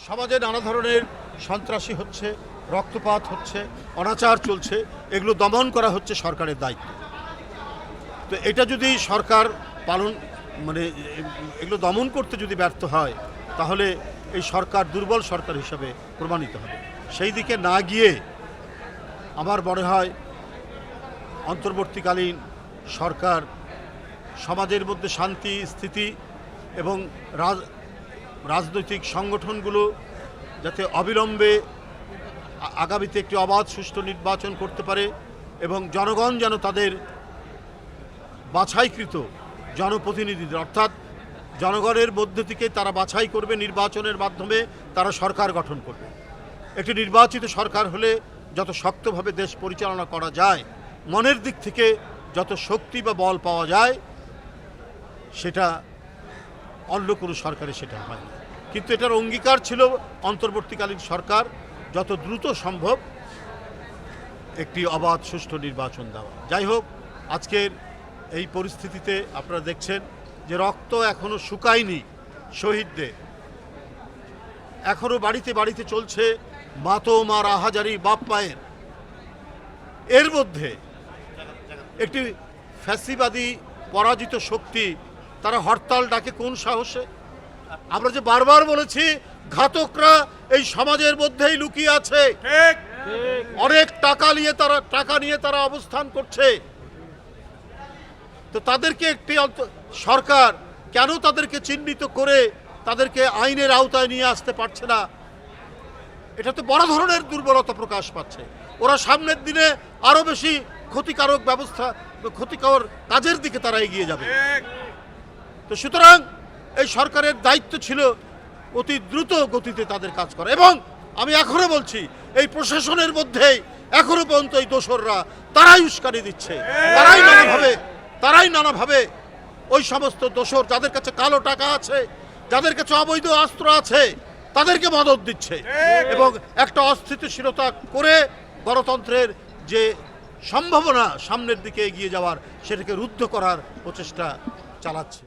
সমাজে নানা ধরনের সন্ত্রাসী হচ্ছে, রক্তপাত হচ্ছে, অনাচার চলছে, এগুলো দমন করা হচ্ছে সরকারের দায়িত্ব। তো এটা যদি সরকার এগুলো দমন করতে যদি ব্যর্থ হয়, তাহলে এই সরকার দুর্বল সরকার হিসাবে প্রমাণিত হবে। সেই দিকে না গিয়ে আমার মনে হয় অন্তর্বর্তীকালীন সরকার সমাজের মধ্যে শান্তি স্থিতি এবং রাজনৈতিক সংগঠনগুলো যাতে অবিলম্বে আগামীতে একটি অবাধ সুষ্ঠু নির্বাচন করতে পারে এবং জনগণ যেন তাদের বাছাইকৃত জনপ্রতিনিধিদের, অর্থাৎ জনগণের মধ্যে থেকে তারা বাছাই করবে, নির্বাচনের মাধ্যমে তারা সরকার গঠন করবে। একটি নির্বাচিত সরকার হলে যত শক্তভাবে দেশ পরিচালনা করা যায়, মনের দিক থেকে যত শক্তি বা বল পাওয়া যায়, সেটা অন্য কোনো সরকারে সেটা হয় না। কিন্তু এটার অঙ্গীকার ছিল অন্তর্বর্তীকালীন সরকার যত দ্রুত সম্ভব একটি অবাধ সুষ্ঠু নির্বাচন দেওয়া। যাই হোক, আজকের এই পরিস্থিতিতে আপনারা দেখছেন যে রক্ত এখনো শুকায়নি শহীদদের, এখনো বাড়িতে বাড়িতে চলছে মাতম আর আহাজারি বাপ মায়ের। এর মধ্যে একটি ফ্যাসিবাদী পরাজিত শক্তি তারা হরতাল ডাকে কোন সাহসে? আমরা যে বারবার বলেছি ঘাতকরা এই সমাজের মধ্যেই লুকিয়ে আছে, অনেক টাকা নিয়ে তারা অবস্থান করছে। তো তাদেরকে একটি সরকার কেন তাদেরকে চিহ্নিত করে তাদেরকে আইনের আওতায় নিয়ে আসতে পারছে না? এটা তো বড় ধরনের দুর্বলতা প্রকাশ পাচ্ছে। ওরা সামনের দিনে আরো বেশি ক্ষতিকর কাজের দিকে তারা এগিয়ে যাবে। তো সুতরাং এই সরকারের দায়িত্ব ছিল অতি দ্রুত গতিতে তাদের কাজ করা। এবং আমি এখনো বলছি, এই প্রশাসনের মধ্যেই এখনো পর্যন্ত এই দোসররা তারাই উস্কানি দিচ্ছে, তারাই নানাভাবে ওই সমস্ত দোসর যাদের কাছে কালো টাকা আছে, যাদের কাছে অবৈধ অস্ত্র আছে, তাদেরকে মদত দিচ্ছে এবং একটা অস্থিতিশীলতা করে গণতন্ত্রের যে সম্ভাবনা সামনের দিকে এগিয়ে যাওয়ার, সেটাকে রুদ্ধ করার প্রচেষ্টা চালাচ্ছে।